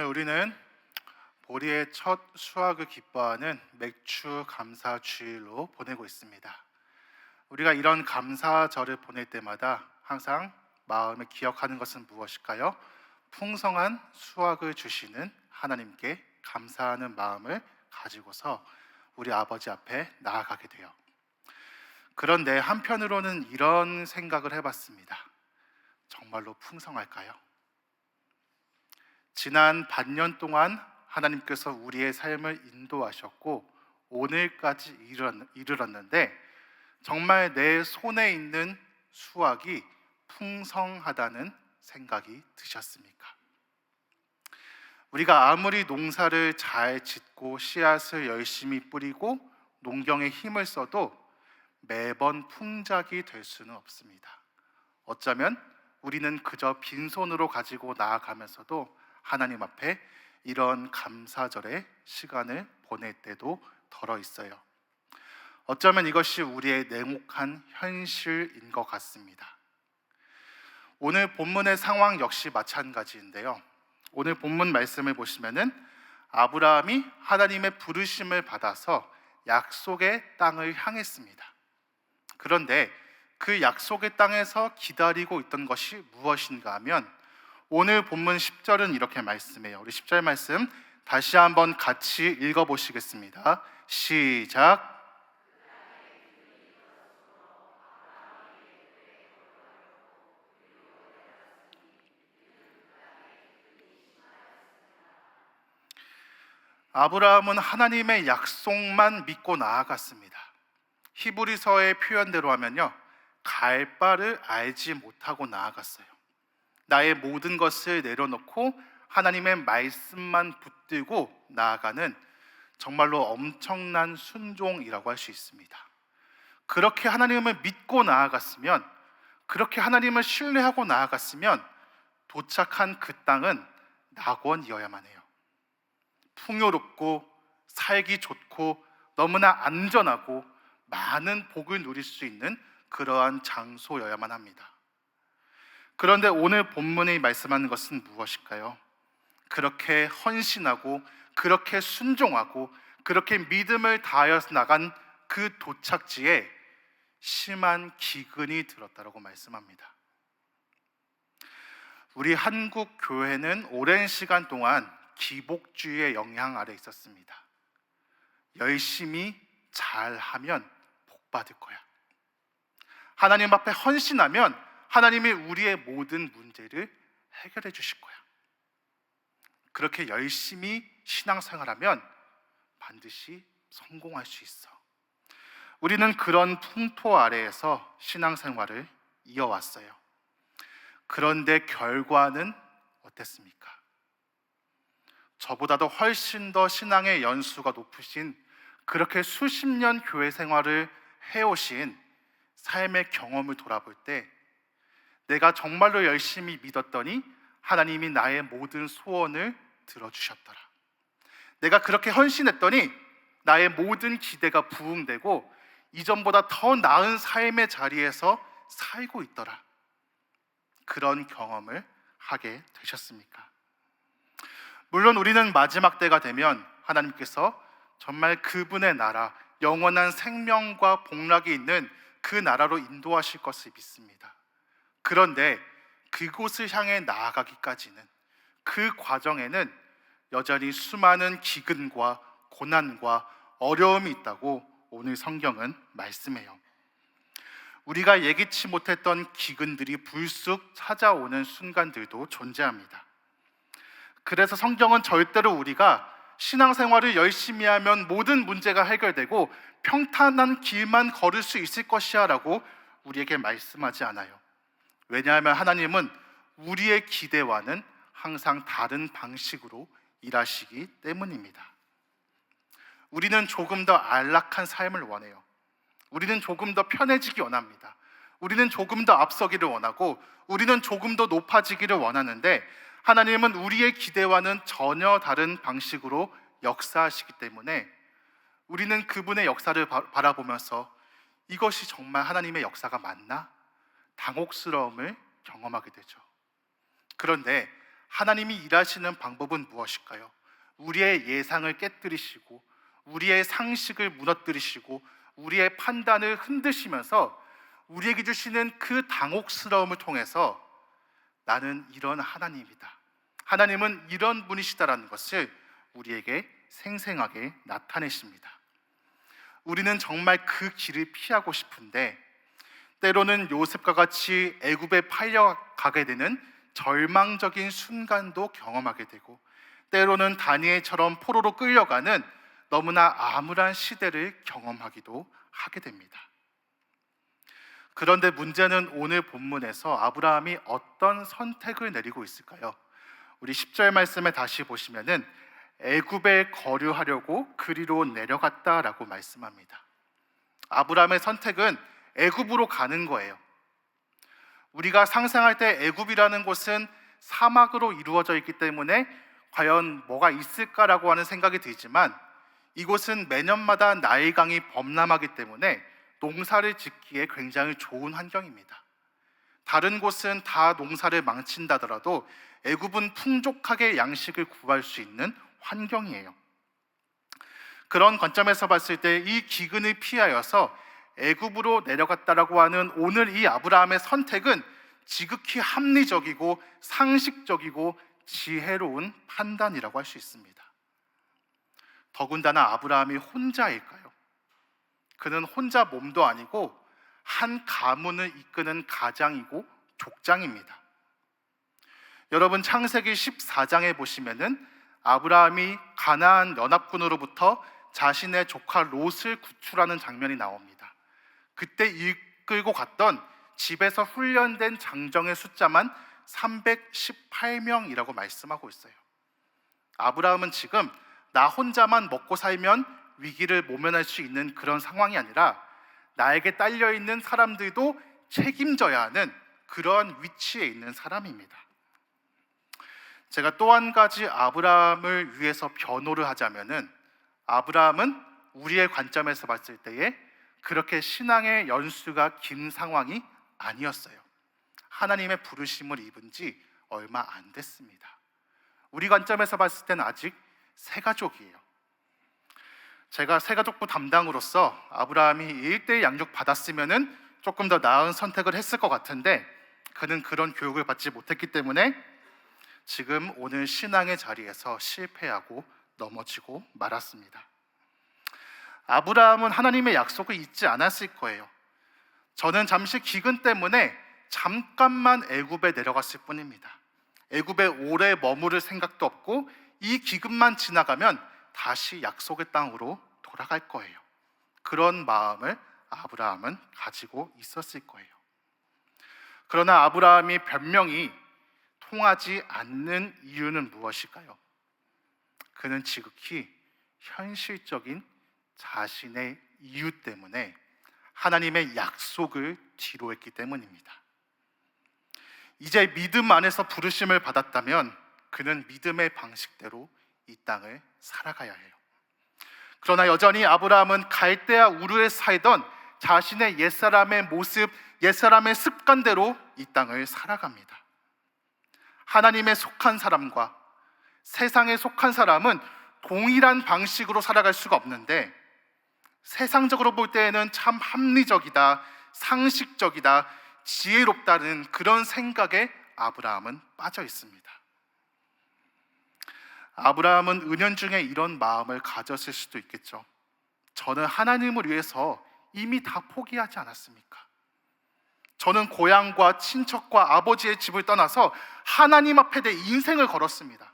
오늘 우리는 보리의 첫 수확을 기뻐하는 맥주 감사 주일로 보내고 있습니다. 우리가 이런 감사절을 보낼 때마다 항상 마음에 기억하는 것은 무엇일까요? 풍성한 수확을 주시는 하나님께 감사하는 마음을 가지고서 우리 아버지 앞에 나아가게 돼요. 그런데 한편으로는 이런 생각을 해봤습니다. 정말로 풍성할까요? 지난 반년 동안 하나님께서 우리의 삶을 인도하셨고 오늘까지 이르렀는데 정말 내 손에 있는 수확이 풍성하다는 생각이 드셨습니까? 우리가 아무리 농사를 잘 짓고 씨앗을 열심히 뿌리고 농경에 힘을 써도 매번 풍작이 될 수는 없습니다. 어쩌면 우리는 그저 빈손으로 가지고 나아가면서도 하나님 앞에 이런 감사절의 시간을 보낼 때도 덜어 있어요. 어쩌면 이것이 우리의 냉혹한 현실인 것 같습니다. 오늘 본문의 상황 역시 마찬가지인데요. 오늘 본문 말씀을 보시면은 아브라함이 하나님의 부르심을 받아서 약속의 땅을 향했습니다. 그런데 그 약속의 땅에서 기다리고 있던 것이 무엇인가 하면 오늘 본문 10절은 이렇게 말씀해요. 우리 10절 말씀 다시 한번 같이 읽어보시겠습니다. 시작. 아브라함은 하나님의 약속만 믿고 나아갔습니다. 히브리서의 표현대로 하면요, 갈 바를 알지 못하고 나아갔어요. 나의 모든 것을 내려놓고 하나님의 말씀만 붙들고 나아가는 정말로 엄청난 순종이라고 할 수 있습니다. 그렇게 하나님을 믿고 나아갔으면, 그렇게 하나님을 신뢰하고 나아갔으면 도착한 그 땅은 낙원이어야만 해요. 풍요롭고 살기 좋고 너무나 안전하고 많은 복을 누릴 수 있는 그러한 장소여야만 합니다. 그런데 오늘 본문이 말씀하는 것은 무엇일까요? 그렇게 헌신하고 그렇게 순종하고 그렇게 믿음을 다하여서 나간 그 도착지에 심한 기근이 들었다고 말씀합니다. 우리 한국 교회는 오랜 시간 동안 기복주의의 영향 아래 있었습니다. 열심히 잘하면 복 받을 거야. 하나님 앞에 헌신하면 하나님이 우리의 모든 문제를 해결해 주실 거야. 그렇게 열심히 신앙생활하면 반드시 성공할 수 있어. 우리는 그런 풍토 아래에서 신앙생활을 이어왔어요. 그런데 결과는 어땠습니까? 저보다도 훨씬 더 신앙의 연수가 높으신, 그렇게 수십 년 교회 생활을 해오신 삶의 경험을 돌아볼 때 내가 정말로 열심히 믿었더니 하나님이 나의 모든 소원을 들어주셨더라. 내가 그렇게 헌신했더니 나의 모든 기대가 부응되고 이전보다 더 나은 삶의 자리에서 살고 있더라. 그런 경험을 하게 되셨습니까? 물론 우리는 마지막 때가 되면 하나님께서 정말 그분의 나라, 영원한 생명과 복락이 있는 그 나라로 인도하실 것을 믿습니다. 그런데 그곳을 향해 나아가기까지는, 그 과정에는 여전히 수많은 기근과 고난과 어려움이 있다고 오늘 성경은 말씀해요. 우리가 예기치 못했던 기근들이 불쑥 찾아오는 순간들도 존재합니다. 그래서 성경은 절대로 우리가 신앙생활을 열심히 하면 모든 문제가 해결되고 평탄한 길만 걸을 수 있을 것이야 라고 우리에게 말씀하지 않아요. 왜냐하면 하나님은 우리의 기대와는 항상 다른 방식으로 일하시기 때문입니다. 우리는 조금 더 안락한 삶을 원해요. 우리는 조금 더 편해지기 원합니다. 우리는 조금 더 앞서기를 원하고 우리는 조금 더 높아지기를 원하는데 하나님은 우리의 기대와는 전혀 다른 방식으로 역사하시기 때문에 우리는 그분의 역사를 바라보면서 이것이 정말 하나님의 역사가 맞나? 당혹스러움을 경험하게 되죠. 그런데 하나님이 일하시는 방법은 무엇일까요? 우리의 예상을 깨뜨리시고 우리의 상식을 무너뜨리시고 우리의 판단을 흔드시면서 우리에게 주시는 그 당혹스러움을 통해서 나는 이런 하나님이다, 하나님은 이런 분이시다라는 것을 우리에게 생생하게 나타내십니다. 우리는 정말 그 길을 피하고 싶은데 때로는 요셉과 같이 애굽에 팔려가게 되는 절망적인 순간도 경험하게 되고, 때로는 다니엘처럼 포로로 끌려가는 너무나 암울한 시대를 경험하기도 하게 됩니다. 그런데 문제는 오늘 본문에서 아브라함이 어떤 선택을 내리고 있을까요? 우리 10절 말씀에 다시 보시면은 애굽에 거류하려고 그리로 내려갔다라고 말씀합니다. 아브라함의 선택은 애굽으로 가는 거예요. 우리가 상상할 때 애굽이라는 곳은 사막으로 이루어져 있기 때문에 과연 뭐가 있을까라고 하는 생각이 들지만, 이곳은 매년마다 나일강이 범람하기 때문에 농사를 짓기에 굉장히 좋은 환경입니다. 다른 곳은 다 농사를 망친다더라도 애굽은 풍족하게 양식을 구할 수 있는 환경이에요. 그런 관점에서 봤을 때 이 기근을 피하여서 애굽으로 내려갔다라고 하는 오늘 이 아브라함의 선택은 지극히 합리적이고 상식적이고 지혜로운 판단이라고 할 수 있습니다. 더군다나 아브라함이 혼자일까요? 그는 혼자 몸도 아니고 한 가문을 이끄는 가장이고 족장입니다. 여러분, 창세기 14장에 보시면은 아브라함이 가나안 연합군으로부터 자신의 조카 롯을 구출하는 장면이 나옵니다. 그때 이끌고 갔던 집에서 훈련된 장정의 숫자만 318명이라고 말씀하고 있어요. 아브라함은 지금 나 혼자만 먹고 살면 위기를 모면할 수 있는 그런 상황이 아니라 나에게 딸려있는 사람들도 책임져야 하는 그러한 위치에 있는 사람입니다. 제가 또 한 가지 아브라함을 위해서 변호를 하자면은, 아브라함은 우리의 관점에서 봤을 때에 그렇게 신앙의 연수가 긴 상황이 아니었어요. 하나님의 부르심을 입은 지 얼마 안 됐습니다. 우리 관점에서 봤을 때는 아직 새가족이에요. 제가 새가족부 담당으로서 아브라함이 1:1 양육 받았으면은 조금 더 나은 선택을 했을 것 같은데, 그는 그런 교육을 받지 못했기 때문에 지금 오늘 신앙의 자리에서 실패하고 넘어지고 말았습니다. 아브라함은 하나님의 약속을 잊지 않았을 거예요. 저는 잠시 기근 때문에 잠깐만 애굽에 내려갔을 뿐입니다. 애굽에 오래 머무를 생각도 없고 이 기근만 지나가면 다시 약속의 땅으로 돌아갈 거예요. 그런 마음을 아브라함은 가지고 있었을 거예요. 그러나 아브라함이 변명이 통하지 않는 이유는 무엇일까요? 그는 지극히 현실적인 자신의 이유 때문에 하나님의 약속을 뒤로 했기 때문입니다. 이제 믿음 안에서 부르심을 받았다면 그는 믿음의 방식대로 이 땅을 살아가야 해요. 그러나 여전히 아브라함은 갈대아 우르에 살던 자신의 옛사람의 모습, 옛사람의 습관대로 이 땅을 살아갑니다. 하나님에 속한 사람과 세상에 속한 사람은 동일한 방식으로 살아갈 수가 없는데, 세상적으로 볼 때에는 참 합리적이다, 상식적이다, 지혜롭다는 그런 생각에 아브라함은 빠져 있습니다. 아브라함은 은연중에 이런 마음을 가졌을 수도 있겠죠. 저는 하나님을 위해서 이미 다 포기하지 않았습니까? 저는 고향과 친척과 아버지의 집을 떠나서 하나님 앞에 내 인생을 걸었습니다.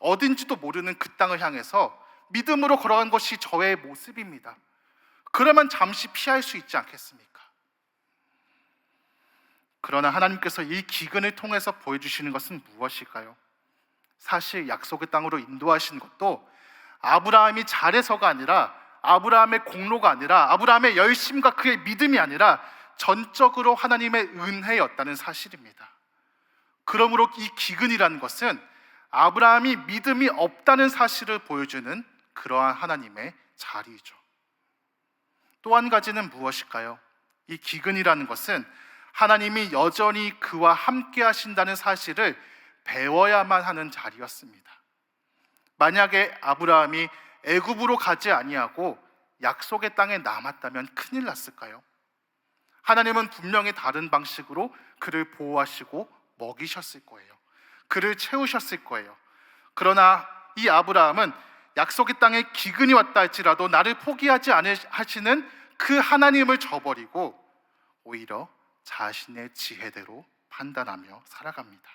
어딘지도 모르는 그 땅을 향해서 믿음으로 걸어간 것이 저의 모습입니다. 그러면 잠시 피할 수 있지 않겠습니까? 그러나 하나님께서 이 기근을 통해서 보여주시는 것은 무엇일까요? 사실 약속의 땅으로 인도하신 것도 아브라함이 잘해서가 아니라, 아브라함의 공로가 아니라, 아브라함의 열심과 그의 믿음이 아니라 전적으로 하나님의 은혜였다는 사실입니다. 그러므로 이 기근이라는 것은 아브라함이 믿음이 없다는 사실을 보여주는 그러한 하나님의 자리이죠. 또 한 가지는 무엇일까요? 이 기근이라는 것은 하나님이 여전히 그와 함께 하신다는 사실을 배워야만 하는 자리였습니다. 만약에 아브라함이 애굽으로 가지 아니하고 약속의 땅에 남았다면 큰일 났을까요? 하나님은 분명히 다른 방식으로 그를 보호하시고 먹이셨을 거예요. 그를 채우셨을 거예요. 그러나 이 아브라함은 약속의 땅에 기근이 왔다 할지라도 나를 포기하지 않으시는 그 하나님을 저버리고 오히려 자신의 지혜대로 판단하며 살아갑니다.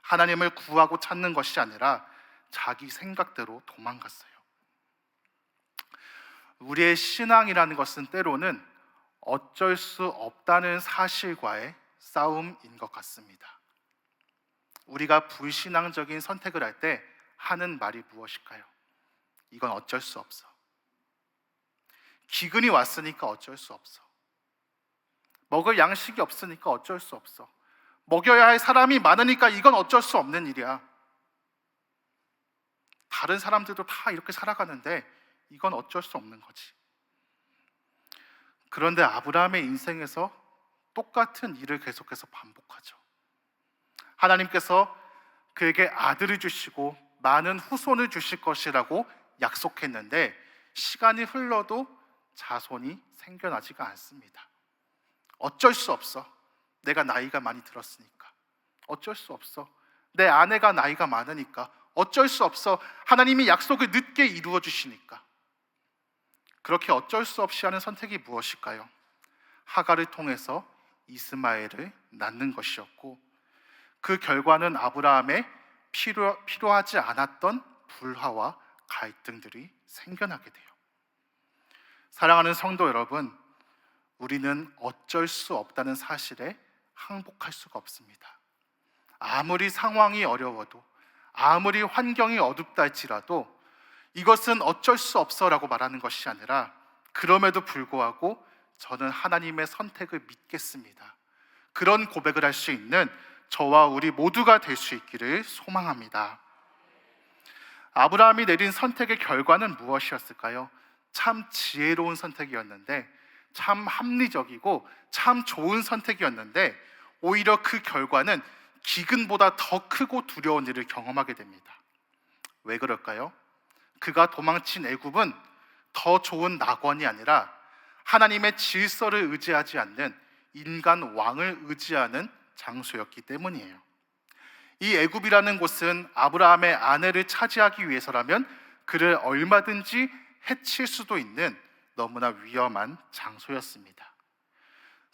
하나님을 구하고 찾는 것이 아니라 자기 생각대로 도망갔어요. 우리의 신앙이라는 것은 때로는 어쩔 수 없다는 사실과의 싸움인 것 같습니다. 우리가 불신앙적인 선택을 할 때 하는 말이 무엇일까요? 이건 어쩔 수 없어. 기근이 왔으니까 어쩔 수 없어. 먹을 양식이 없으니까 어쩔 수 없어. 먹여야 할 사람이 많으니까 이건 어쩔 수 없는 일이야. 다른 사람들도 다 이렇게 살아가는데 이건 어쩔 수 없는 거지. 그런데 아브라함의 인생에서 똑같은 일을 계속해서 반복하죠. 하나님께서 그에게 아들을 주시고 많은 후손을 주실 것이라고 약속했는데 시간이 흘러도 자손이 생겨나지가 않습니다. 어쩔 수 없어. 내가 나이가 많이 들었으니까. 어쩔 수 없어. 내 아내가 나이가 많으니까. 어쩔 수 없어. 하나님이 약속을 늦게 이루어 주시니까. 그렇게 어쩔 수 없이 하는 선택이 무엇일까요? 하갈을 통해서 이스마엘을 낳는 것이었고 그 결과는 아브라함의 필요하지 않았던 불화와 갈등들이 생겨나게 돼요. 사랑하는 성도 여러분, 우리는 어쩔 수 없다는 사실에 항복할 수가 없습니다. 아무리 상황이 어려워도 아무리 환경이 어둡다 할지라도 이것은 어쩔 수 없어라고 말하는 것이 아니라 그럼에도 불구하고 저는 하나님의 선택을 믿겠습니다. 그런 고백을 할 수 있는 저와 우리 모두가 될 수 있기를 소망합니다. 아브라함이 내린 선택의 결과는 무엇이었을까요? 참 지혜로운 선택이었는데 참 합리적이고 참 좋은 선택이었는데 오히려 그 결과는 기근보다 더 크고 두려운 일을 경험하게 됩니다. 왜 그럴까요? 그가 도망친 애굽은 더 좋은 낙원이 아니라 하나님의 질서를 의지하지 않는 인간 왕을 의지하는 장소였기 때문이에요. 이 애굽이라는 곳은 아브라함의 아내를 차지하기 위해서라면 그를 얼마든지 해칠 수도 있는 너무나 위험한 장소였습니다.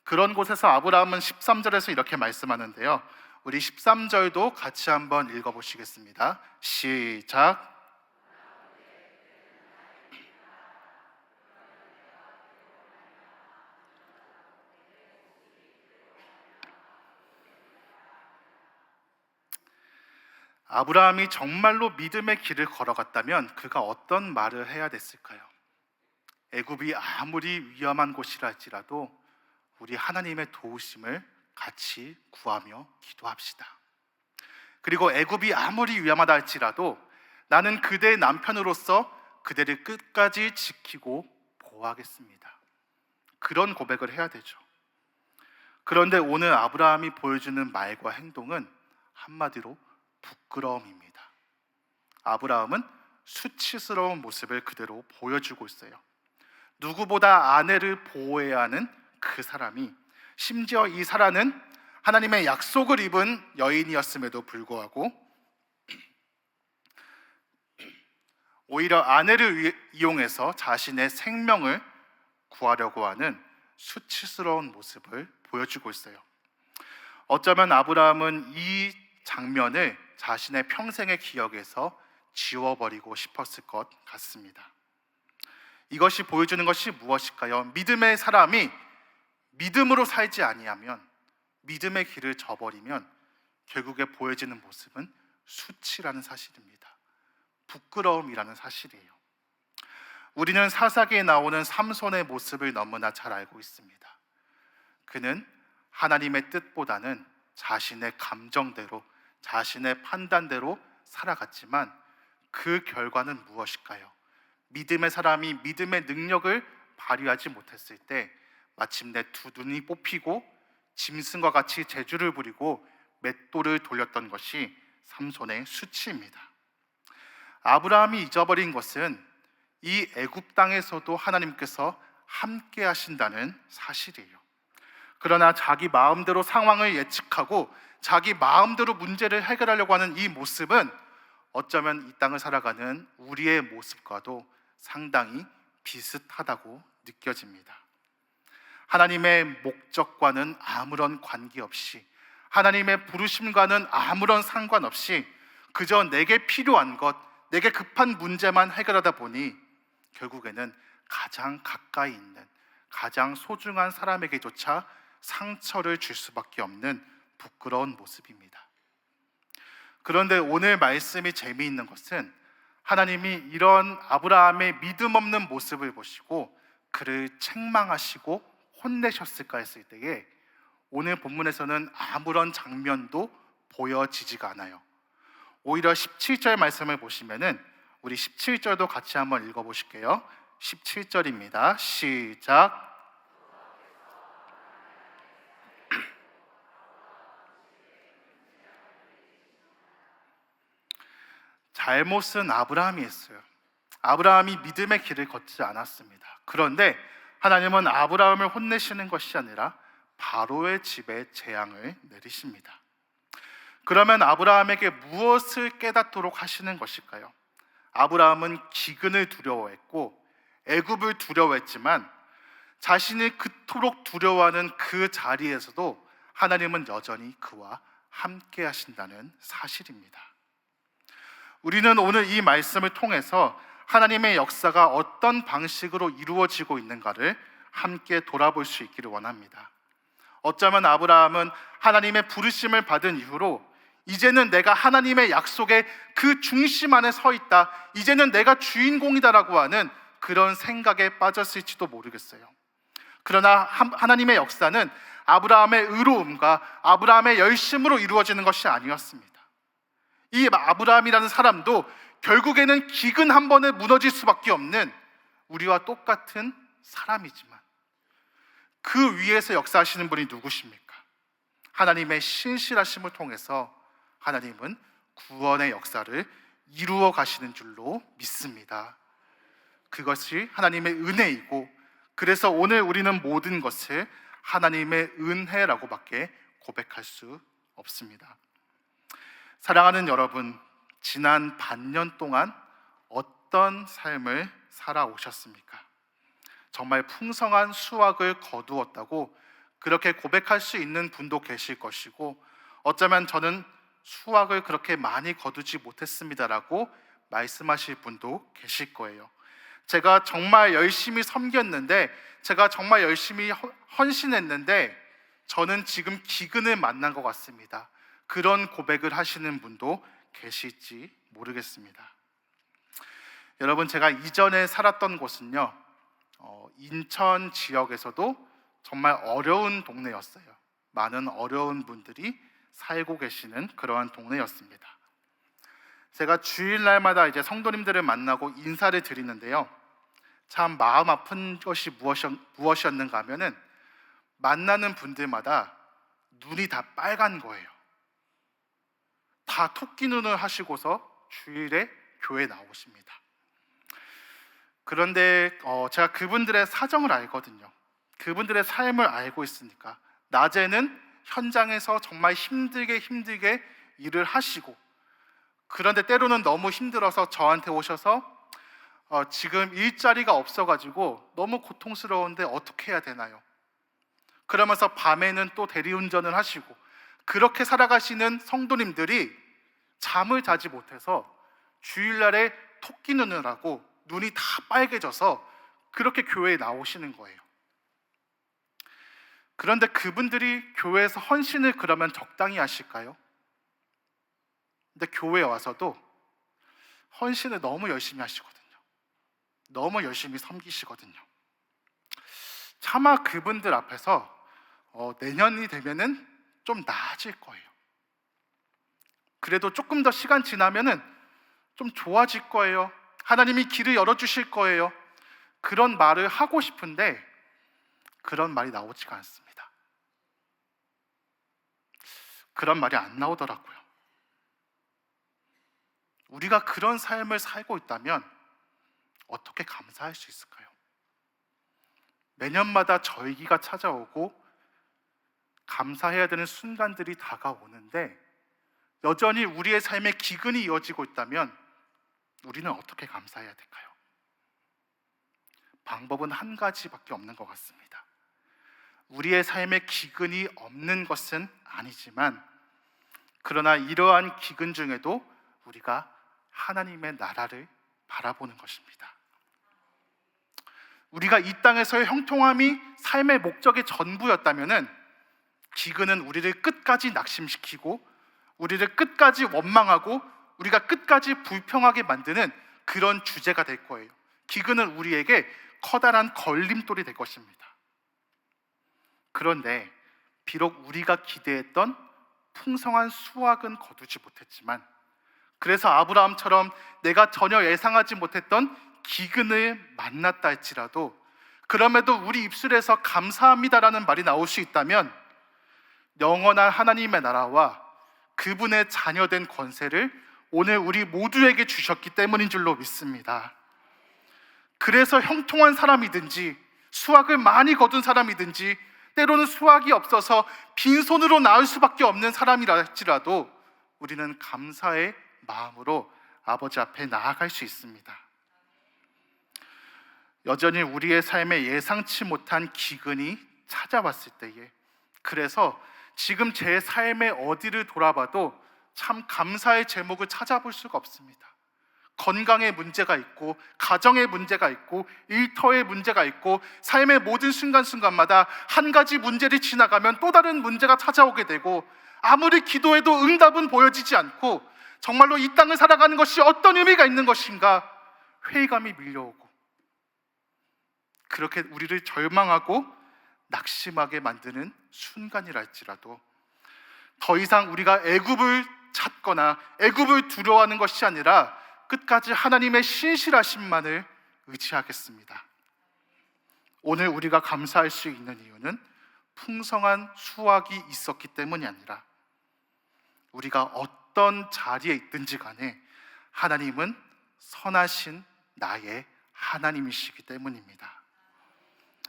그런 곳에서 아브라함은 13절에서 이렇게 말씀하는데요. 우리 13절도 같이 한번 읽어보시겠습니다. 시작. 아브라함이 정말로 믿음의 길을 걸어갔다면 그가 어떤 말을 해야 됐을까요? 애굽이 아무리 위험한 곳이라 할지라도 우리 하나님의 도우심을 같이 구하며 기도합시다. 그리고 애굽이 아무리 위험하다 할지라도 나는 그대의 남편으로서 그대를 끝까지 지키고 보호하겠습니다. 그런 고백을 해야 되죠. 그런데 오늘 아브라함이 보여주는 말과 행동은 한마디로 부끄러움입니다. 아브라함은 수치스러운 모습을 그대로 보여주고 있어요. 누구보다 아내를 보호해야 하는 그 사람이, 심지어 이 사라는 하나님의 약속을 입은 여인이었음에도 불구하고 오히려 아내를 이용해서 자신의 생명을 구하려고 하는 수치스러운 모습을 보여주고 있어요. 어쩌면 아브라함은 이 장면을 자신의 평생의 기억에서 지워버리고 싶었을 것 같습니다. 이것이 보여주는 것이 무엇일까요? 믿음의 사람이 믿음으로 살지 아니하면, 믿음의 길을 저버리면 결국에 보여지는 모습은 수치라는 사실입니다. 부끄러움이라는 사실이에요. 우리는 사사기에 나오는 삼손의 모습을 너무나 잘 알고 있습니다. 그는 하나님의 뜻보다는 자신의 감정대로, 자신의 판단대로 살아갔지만 그 결과는 무엇일까요? 믿음의 사람이 믿음의 능력을 발휘하지 못했을 때 마침내 두 눈이 뽑히고 짐승과 같이 재주를 부리고 맷돌을 돌렸던 것이 삼손의 수치입니다. 아브라함이 잊어버린 것은 이 애굽 땅에서도 하나님께서 함께 하신다는 사실이에요. 그러나 자기 마음대로 상황을 예측하고 자기 마음대로 문제를 해결하려고 하는 이 모습은 어쩌면 이 땅을 살아가는 우리의 모습과도 상당히 비슷하다고 느껴집니다. 하나님의 목적과는 아무런 관계없이, 하나님의 부르심과는 아무런 상관없이 그저 내게 필요한 것, 내게 급한 문제만 해결하다 보니 결국에는 가장 가까이 있는, 가장 소중한 사람에게조차 상처를 줄 수밖에 없는 부끄러운 모습입니다. 그런데 오늘 말씀이 재미있는 것은 하나님이 이런 아브라함의 믿음 없는 모습을 보시고 그를 책망하시고 혼내셨을까 했을 때에 오늘 본문에서는 아무런 장면도 보여지지가 않아요. 오히려 17절 말씀을 보시면은 우리 17절도 같이 한번 읽어보실게요. 17절입니다. 시작. 잘못은 아브라함이 했어요. 아브라함이 믿음의 길을 걷지 않았습니다. 그런데 하나님은 아브라함을 혼내시는 것이 아니라 바로의 집에 재앙을 내리십니다. 그러면 아브라함에게 무엇을 깨닫도록 하시는 것일까요? 아브라함은 기근을 두려워했고 애굽을 두려워했지만 자신이 그토록 두려워하는 그 자리에서도 하나님은 여전히 그와 함께 하신다는 사실입니다. 우리는 오늘 이 말씀을 통해서 하나님의 역사가 어떤 방식으로 이루어지고 있는가를 함께 돌아볼 수 있기를 원합니다. 어쩌면 아브라함은 하나님의 부르심을 받은 이후로 이제는 내가 하나님의 약속의 그 중심 안에 서 있다, 이제는 내가 주인공이다라고 하는 그런 생각에 빠졌을지도 모르겠어요. 그러나 하나님의 역사는 아브라함의 의로움과 아브라함의 열심으로 이루어지는 것이 아니었습니다. 이 아브라함이라는 사람도 결국에는 기근 한 번에 무너질 수밖에 없는 우리와 똑같은 사람이지만 그 위에서 역사하시는 분이 누구십니까? 하나님의 신실하심을 통해서 하나님은 구원의 역사를 이루어 가시는 줄로 믿습니다. 그것이 하나님의 은혜이고, 그래서 오늘 우리는 모든 것을 하나님의 은혜라고밖에 고백할 수 없습니다. 사랑하는 여러분, 지난 반년 동안 어떤 삶을 살아오셨습니까? 정말 풍성한 수확을 거두었다고 그렇게 고백할 수 있는 분도 계실 것이고, 어쩌면 저는 수확을 그렇게 많이 거두지 못했습니다라고 말씀하실 분도 계실 거예요. 제가 정말 열심히 섬겼는데, 제가 정말 열심히 헌신했는데 저는 지금 기근을 만난 것 같습니다. 그런 고백을 하시는 분도 계실지 모르겠습니다. 여러분, 제가 이전에 살았던 곳은요, 인천 지역에서도 정말 어려운 동네였어요. 많은 어려운 분들이 살고 계시는 그러한 동네였습니다. 제가 주일날마다 이제 성도님들을 만나고 인사를 드리는데요, 참 마음 아픈 것이 무엇이었는가 하면은 만나는 분들마다 눈이 다 빨간 거예요. 다 토끼 눈을 하시고서 주일에 교회에 나오십니다. 그런데 제가 그분들의 사정을 알거든요. 그분들의 삶을 알고 있으니까 낮에는 현장에서 정말 힘들게 일을 하시고, 그런데 때로는 너무 힘들어서 저한테 오셔서 지금 일자리가 없어가지고 너무 고통스러운데 어떻게 해야 되나요? 그러면서 밤에는 또 대리운전을 하시고, 그렇게 살아가시는 성도님들이 잠을 자지 못해서 주일날에 토끼 눈을 하고 눈이 다 빨개져서 그렇게 교회에 나오시는 거예요. 그런데 그분들이 교회에서 헌신을 그러면 적당히 하실까요? 근데 교회에 와서도 헌신을 너무 열심히 하시거든요. 너무 열심히 섬기시거든요. 차마 그분들 앞에서 내년이 되면은 좀 나아질 거예요. 그래도 조금 더 시간 지나면은 좀 좋아질 거예요. 하나님이 길을 열어주실 거예요. 그런 말을 하고 싶은데 그런 말이 나오지가 않습니다. 그런 말이 안 나오더라고요. 우리가 그런 삶을 살고 있다면 어떻게 감사할 수 있을까요? 매년마다 절기가 찾아오고 감사해야 되는 순간들이 다가오는데 여전히 우리의 삶에 기근이 이어지고 있다면 우리는 어떻게 감사해야 될까요? 방법은 한 가지밖에 없는 것 같습니다. 우리의 삶에 기근이 없는 것은 아니지만 그러나 이러한 기근 중에도 우리가 하나님의 나라를 바라보는 것입니다. 우리가 이 땅에서의 형통함이 삶의 목적의 전부였다면 기근은 우리를 끝까지 낙심시키고 우리를 끝까지 원망하고 우리가 끝까지 불평하게 만드는 그런 주제가 될 거예요. 기근은 우리에게 커다란 걸림돌이 될 것입니다. 그런데 비록 우리가 기대했던 풍성한 수확은 거두지 못했지만 그래서 아브라함처럼 내가 전혀 예상하지 못했던 기근을 만났다 할지라도 그럼에도 우리 입술에서 감사합니다라는 말이 나올 수 있다면 영원한 하나님의 나라와 그분의 자녀된 권세를 오늘 우리 모두에게 주셨기 때문인 줄로 믿습니다. 그래서 형통한 사람이든지 수확을 많이 거둔 사람이든지 때로는 수확이 없어서 빈손으로 나올 수밖에 없는 사람이라 할지라도 우리는 감사의 마음으로 아버지 앞에 나아갈 수 있습니다. 여전히 우리의 삶에 예상치 못한 기근이 찾아왔을 때에 그래서 지금 제 삶의 어디를 돌아봐도 참 감사의 제목을 찾아볼 수가 없습니다. 건강에 문제가 있고 가정에 문제가 있고 일터에 문제가 있고 삶의 모든 순간순간마다 한 가지 문제를 지나가면 또 다른 문제가 찾아오게 되고 아무리 기도해도 응답은 보여지지 않고 정말로 이 땅을 살아가는 것이 어떤 의미가 있는 것인가 회의감이 밀려오고 그렇게 우리를 절망하고 낙심하게 만드는 순간이랄지라도 더 이상 우리가 애굽을 찾거나 애굽을 두려워하는 것이 아니라 끝까지 하나님의 신실하심만을 의지하겠습니다. 오늘 우리가 감사할 수 있는 이유는 풍성한 수확이 있었기 때문이 아니라 우리가 어떤 자리에 있든지 간에 하나님은 선하신 나의 하나님이시기 때문입니다.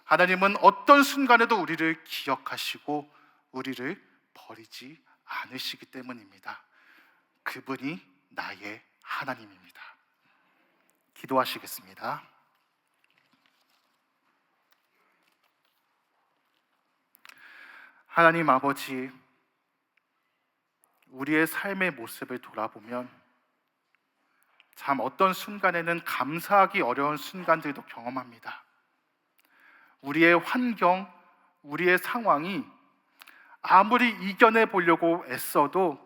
하나님은 어떤 순간에도 우리를 기억하시고 우리를 버리지 않으시기 때문입니다. 그분이 나의 하나님입니다. 기도하시겠습니다. 하나님 아버지, 우리의 삶의 모습을 돌아보면 참 어떤 순간에는 감사하기 어려운 순간들도 경험합니다. 우리의 환경, 우리의 상황이 아무리 이겨내 보려고 애써도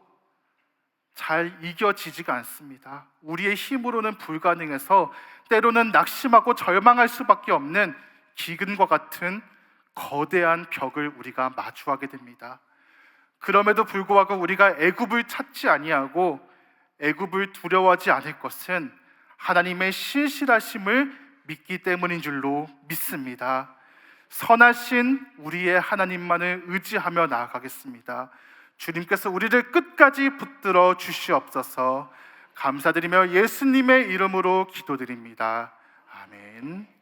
잘 이겨지지가 않습니다. 우리의 힘으로는 불가능해서 때로는 낙심하고 절망할 수밖에 없는 기근과 같은 거대한 벽을 우리가 마주하게 됩니다. 그럼에도 불구하고 우리가 애굽을 찾지 아니하고 애굽을 두려워하지 않을 것은 하나님의 신실하심을 믿기 때문인 줄로 믿습니다. 선하신 우리의 하나님만을 의지하며 나아가겠습니다. 주님께서 우리를 끝까지 붙들어 주시옵소서. 감사드리며 예수님의 이름으로 기도드립니다. 아멘.